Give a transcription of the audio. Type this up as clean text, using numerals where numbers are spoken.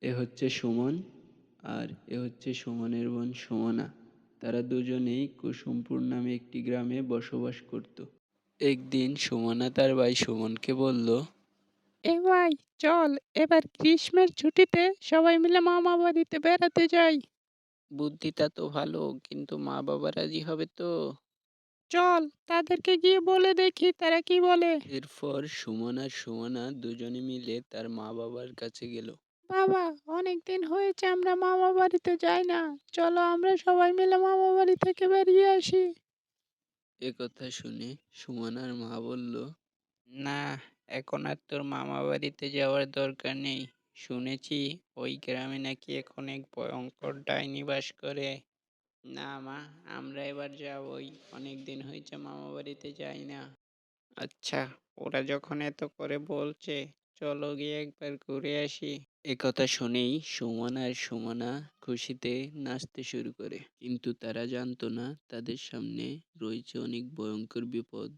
এ হচ্ছে সুমন আর এ হচ্ছে সুমনের বোন সুমনা। তারা দুজনেই কুসুমপুর নামে একটি গ্রামে বসবাস করত। একদিন সুমনা তার ভাই সুমনকে বলল, এ ভাই, চল এবার গ্রীষ্মের ছুটিতে সবাই মিলে মামা বাড়িতে বেড়াতে যাই। বুদ্ধিটা তো ভালো, কিন্তু মা বাবা রাজি হবে তো? চল তাদেরকে গিয়ে বলে দেখি তারা কি বলে। এরপর সুমন আর সুমনা দুজনে মিলে তার মা বাবার কাছে গেল। বাবা, অনেকদিন হয়েছে আমরা মামা বাড়িতে যাই না, চলো আমরা সবাই মিলে মামা বাড়ি থেকে বেরিয়ে আসি। এ কথা শুনে সুমনার মা বলল, না, এখন আর তোর মামা বাড়িতে যাওয়ার দরকার নেই। শুনেছি ওই গ্রামে নাকি এখন এক ভয়ঙ্কর ডাইনি বাস করে। না মা, আমরা এবার যাবই। অনেক দিন হয়েছে মামা বাড়িতে যাই না। আচ্ছা, ওরা যখন এত করে বলছে, চলো গিয়ে একবার ঘুরে আসি। একথা শুনেই সুমন আর সুমনা খুশিতে নাচতে শুরু করে, কিন্তু তারা জানতো না তাদের সামনে রয়েছে অনেক ভয়ঙ্কর বিপদ।